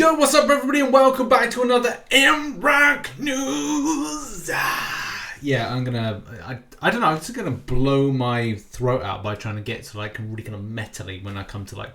Yo, what's up everybody and welcome back to another MROC news. Yeah, I don't know, I'm just gonna blow my throat out by trying to get to like really kind of metally when I come to like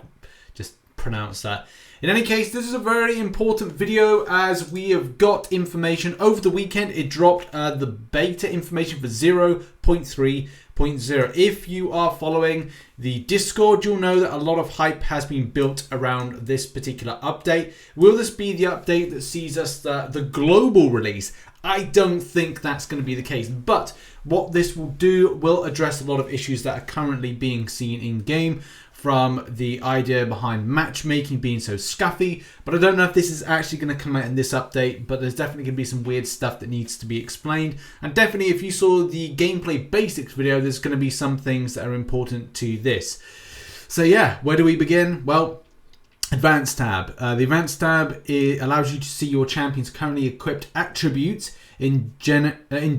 just pronounce that. In any case, this is a very important video as we have got information over the weekend. It dropped the beta information for 0.3.0. If you are following the Discord, you'll know that a lot of hype has been built around this particular update. Will this be the update that sees us the global release? I don't think that's going to be the case, but what this will do will address a lot of issues that are currently being seen in game, from the idea behind matchmaking being so scuffy, but I don't know if this is actually going to come out in this update, but there's definitely going to be some weird stuff that needs to be explained. And definitely if you saw the gameplay basics video, there's going to be some things that are important to this. So yeah, where do we begin? Well, Advanced tab. The Advanced tab allows you to see your champion's currently equipped attributes in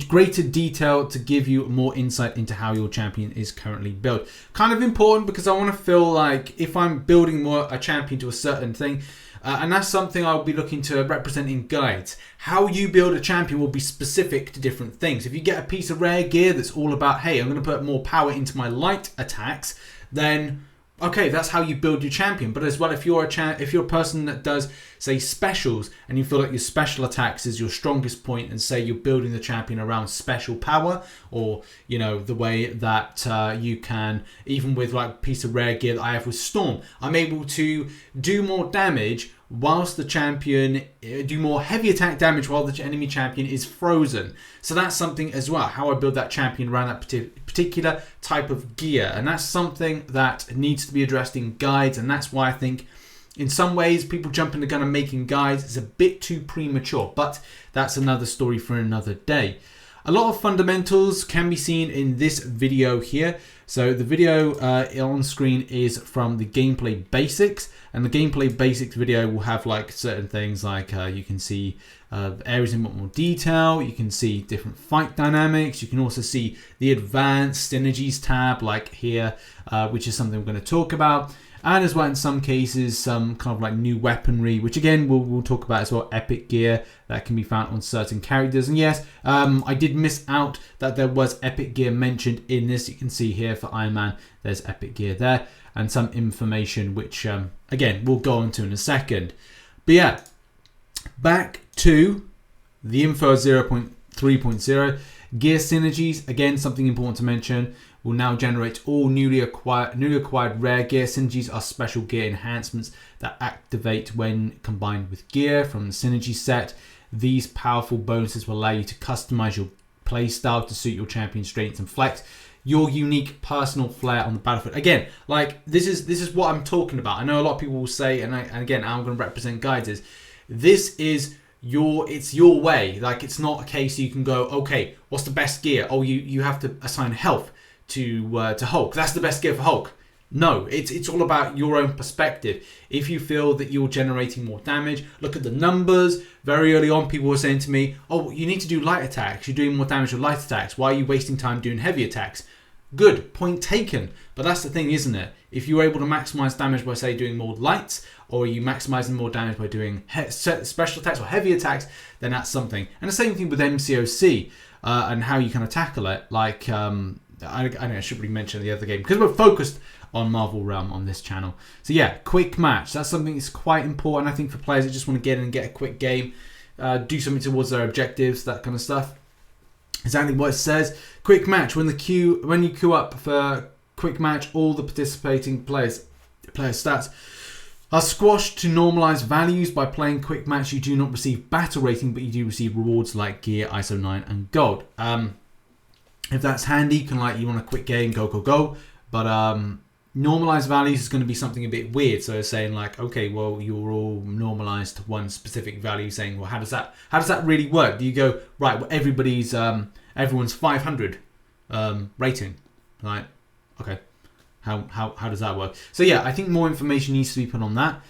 greater detail to give you more insight into how your champion is currently built. Kind of important because I want to feel like if I'm building a champion to a certain thing, and that's something I'll be looking to represent in guides. How you build a champion will be specific to different things. If you get a piece of rare gear that's all about, hey, I'm going to put more power into my light attacks, then okay, that's how you build your champion. But as well, if you're a person that does, say, specials, and you feel like your special attacks is your strongest point, and say you're building the champion around special power, or you know the way that you can, even with like a piece of rare gear that I have with Storm, I'm able to do more damage whilst the champion do more heavy attack damage while the enemy champion is frozen. So that's something as well, how I build that champion around that particular type of gear, and that's something that needs to be addressed in guides. And that's why I think in some ways people jumping the gun and making guides is a bit too premature, but that's another story for another day. A lot of fundamentals can be seen in this video here. So the video on screen is from the gameplay basics, and the gameplay basics video will have like certain things like you can see areas in more detail, you can see different fight dynamics, you can also see the advanced synergies tab like here, which is something we're going to talk about. And as well, in some cases, some kind of like new weaponry, which again, we'll talk about as well, epic gear that can be found on certain characters. And yes, I did miss out that there was epic gear mentioned in this. You can see here for Iron Man, there's epic gear there, and some information, which again, we'll go into in a second. But yeah, back to the info 0.3.0. Gear synergies, again, something important to mention, will now generate all newly acquired rare gear. Synergies are special gear enhancements that activate when combined with gear from the synergy set. These powerful bonuses will allow you to customize your playstyle to suit your champion's strengths and flex your unique personal flair on the battlefield. Again, like this is what I'm talking about. I know a lot of people will say, and again, I'm going to represent guides, is this is it's your way. Like, it's not a case you can go, okay, what's the best gear? Oh, you have to assign health to Hulk. That's the best gear for Hulk. No, it's all about your own perspective. If you feel that you're generating more damage, look at the numbers. Very early on, people were saying to me, oh, you need to do light attacks. You're doing more damage with light attacks. Why are you wasting time doing heavy attacks? Good, point taken. But that's the thing, isn't it? If you're able to maximize damage by, say, doing more lights, or you maximizing more damage by doing special attacks or heavy attacks, then that's something. And the same thing with MCOC and how you kind of tackle it. Like, I should really mention the other game because we're focused on Marvel Realm on this channel. So yeah, quick match. That's something that's quite important, I think, for players that just want to get in and get a quick game, do something towards their objectives, that kind of stuff. Exactly what it says. Quick match. When you queue up for quick match, all the participating players' stats are squashed to normalized values. By playing quick match, you do not receive battle rating, but you do receive rewards like gear, ISO 9, and gold. If that's handy, you want a quick game, go. But normalized values is going to be something a bit weird. So it's saying like, okay, well, you're all normalized to one specific value. Saying, well, how does that really work? Do you go, right, well, everyone's 500 rating, right? Okay, how does that work? So yeah, I think more information needs to be put on that.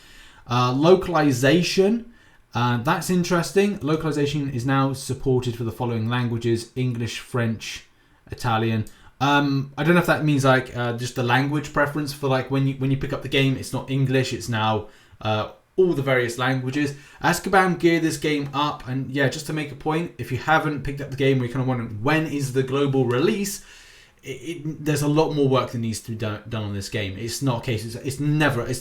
Localization. That's interesting. Localization is now supported for the following languages: English, French, Italian. I don't know if that means like just the language preference for like when you pick up the game, it's not English, it's now all the various languages. Azkaban geared this game up, and yeah, just to make a point, if you haven't picked up the game, we're kind of wondering when is the global release. There's a lot more work that needs to be done on this game. It's not a case. It's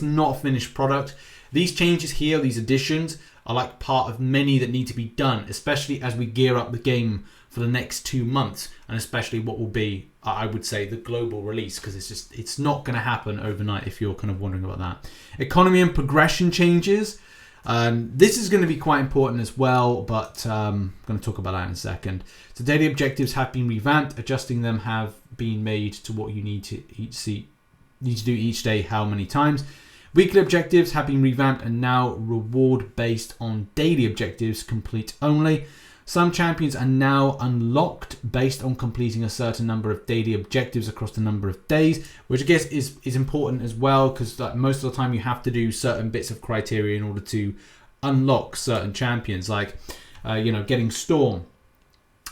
not a finished product. These changes here, these additions, are like part of many that need to be done, especially as we gear up the game for the next 2 months, and especially what will be, I would say, the global release, because it's not going to happen overnight if you're kind of wondering about that. Economy and progression changes. This is going to be quite important as well, but I'm going to talk about that in a second. So daily objectives have been revamped. Adjusting them have been made to what you need to do each day, how many times. Weekly objectives have been revamped and now reward based on daily objectives complete only. Some champions are now unlocked based on completing a certain number of daily objectives across the number of days, which I guess is important as well, because most of the time you have to do certain bits of criteria in order to unlock certain champions, like getting Storm.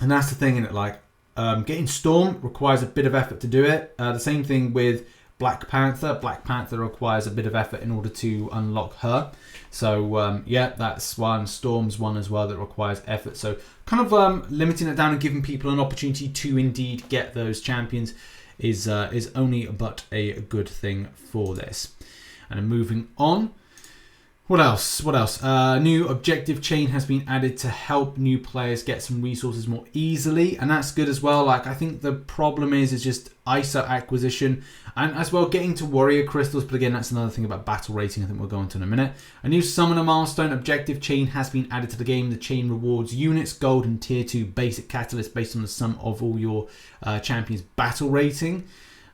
And that's the thing in it, like getting Storm requires a bit of effort to do it. The same thing with Black Panther. Black Panther requires a bit of effort in order to unlock her. So that's one. Storm's one as well that requires effort. So kind of limiting it down and giving people an opportunity to indeed get those champions is only but a good thing for this. And moving on. What else? New objective chain has been added to help new players get some resources more easily, and that's good as well. Like, I think the problem is just ISO acquisition and as well getting to warrior crystals, but again, that's another thing about battle rating I think we'll go into in a minute. A new summoner milestone objective chain has been added to the game. The chain rewards units, gold and tier 2 basic catalyst based on the sum of all your champions battle rating.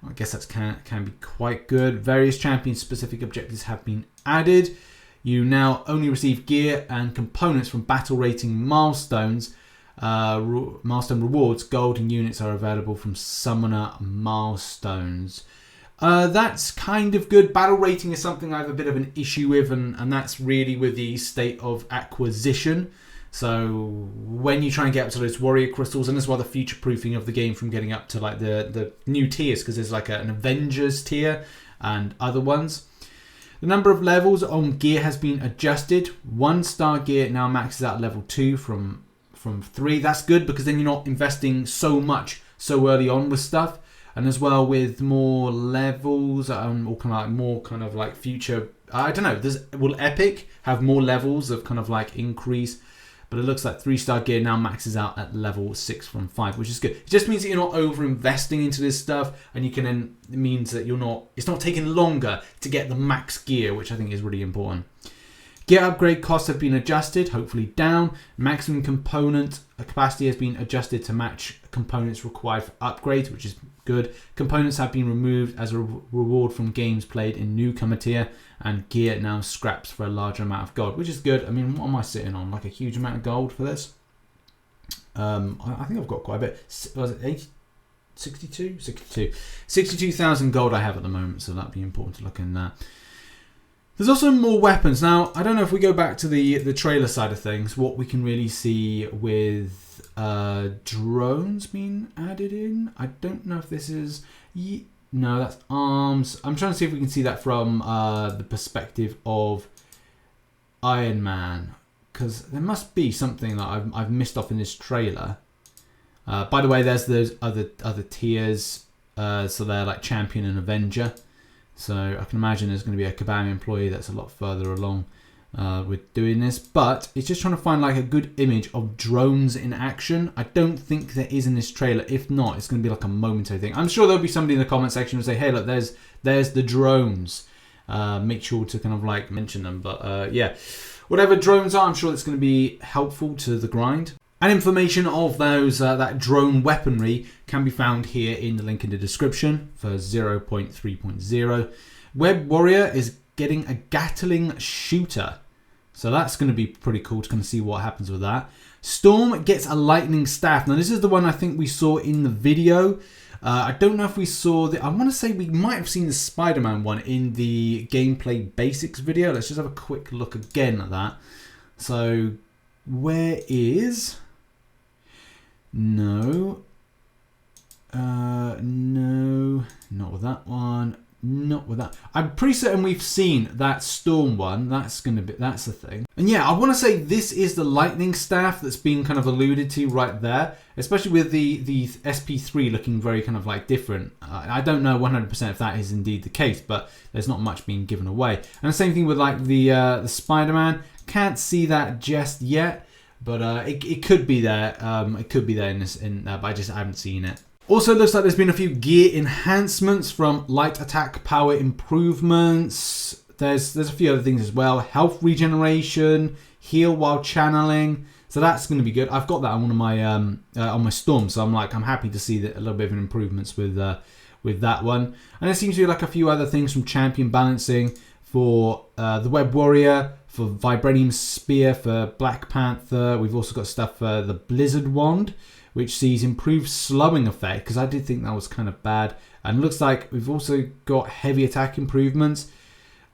I guess that can be quite good. Various champion specific objectives have been added. You now only receive gear and components from battle rating milestones. Milestone rewards, gold and units are available from summoner milestones. That's kind of good. Battle rating is something I have a bit of an issue with, and that's really with the state of acquisition. So when you try and get up to those warrior crystals, and as well the future proofing of the game from getting up to like the new tiers, because there's like an Avengers tier and other ones. The number of levels on gear has been adjusted. 1-star gear now maxes out level 2 from 3. That's good because then you're not investing so much so early on with stuff. And as well with more levels, more kind of like future. I don't know. Will Epic have more levels of kind of like increase? But it looks like 3-star gear now maxes out at level 6 from 5, which is good. It just means that you're not over investing into this stuff, and it means that it's not taking longer to get the max gear, which I think is really important. Gear upgrade costs have been adjusted, hopefully down. Maximum component capacity has been adjusted to match components required for upgrades, which is good. Components have been removed as a reward from games played in newcomer tier, and gear now scraps for a larger amount of gold, which is good. I mean, what am I sitting on? Like a huge amount of gold for this? I think I've got quite a bit. Was it 80? 62? 62. 62,000 gold I have at the moment, so that'd be important to look in that. There's also more weapons. Now, I don't know if we go back to the trailer side of things, what we can really see with drones being added in. I don't know if this is... No, that's arms. I'm trying to see if we can see that from the perspective of Iron Man, because there must be something that I've missed off in this trailer. By the way, there's those other tiers. So they're like Champion and Avenger. So I can imagine there's going to be a Kabam employee that's a lot further along with doing this. But it's just trying to find like a good image of drones in action. I don't think there is in this trailer. If not, it's going to be like a momentary thing. I'm sure there'll be somebody in the comment section who will say, hey, look, there's the drones. Make sure to kind of like mention them. But yeah, whatever drones are, I'm sure that's going to be helpful to the grind. And information of those that drone weaponry can be found here in the link in the description for 0.3.0. Web Warrior is getting a Gatling shooter. So that's going to be pretty cool to kind of see what happens with that. Storm gets a lightning staff. Now this is the one I think we saw in the video. I don't know if we saw I want to say we might have seen the Spider-Man one in the gameplay basics video. Let's just have a quick look again at that. So where is... No, not with that one. not with that. I'm pretty certain we've seen that Storm one. That's the thing. And yeah, I want to say this is the lightning staff that's been kind of alluded to right there, especially with the SP3 looking very kind of like different. I don't know 100% if that is indeed the case, but there's not much being given away. And the same thing with like the Spider-Man. Can't see that just yet, but it could be there. It could be there but I haven't seen it. Also, looks like there's been a few gear enhancements from light attack power improvements. There's a few other things as well. Health regeneration, heal while channeling. So that's going to be good. I've got that on one of my on my Storm, so I'm happy to see that a little bit of an improvements with that one. And there seems to be like a few other things from champion balancing for the Web Warrior, for Vibranium Spear, for Black Panther. We've also got stuff for the Blizzard Wand, which sees improved slowing effect, because I did think that was kind of bad. And it looks like we've also got heavy attack improvements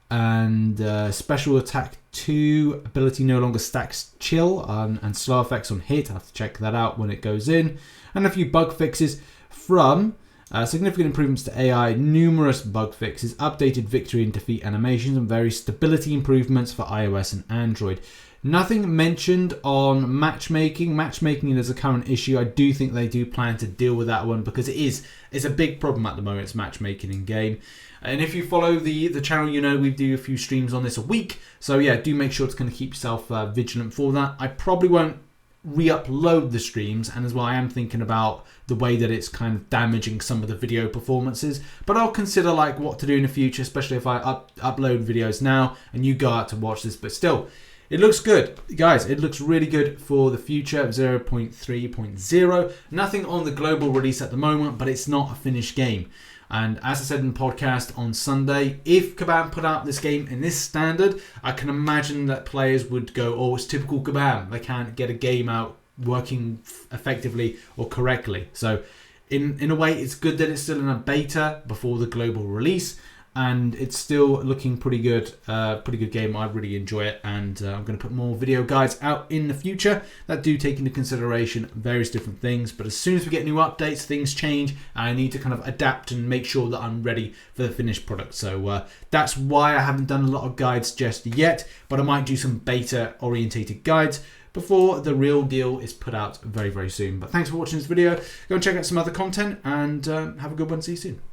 and special attack 2, ability no longer stacks chill, and slow effects on hit. I have to check that out when it goes in. And a few bug fixes from significant improvements to AI, numerous bug fixes, updated victory and defeat animations, and various stability improvements for iOS and Android. Nothing mentioned on matchmaking. Matchmaking is a current issue. I do think they do plan to deal with that one, because it's a big problem at the moment. It's matchmaking in game. And if you follow the channel, you know we do a few streams on this a week. So yeah, do make sure to kind of keep yourself vigilant for that. I probably won't re-upload the streams, and as well I am thinking about the way that it's kind of damaging some of the video performances, but I'll consider like what to do in the future, especially if I upload videos now and you go out to watch this. But still, it looks good, guys. It looks really good for the future of 0.3.0. Nothing on the global release at the moment, but it's not a finished game. And as I said in the podcast on Sunday, if Kabam put out this game in this standard, I can imagine that players would go, oh, it's typical Kabam. They can't get a game out working effectively or correctly. So in a way, it's good that it's still in a beta before the global release. And it's still looking pretty good game. I really enjoy it, and I'm going to put more video guides out in the future that do take into consideration various different things. But as soon as we get new updates, things change, and I need to kind of adapt and make sure that I'm ready for the finished product. So that's why I haven't done a lot of guides just yet, but I might do some beta orientated guides before the real deal is put out very, very soon. But thanks for watching this video. Go and check out some other content, and have a good one. See you soon.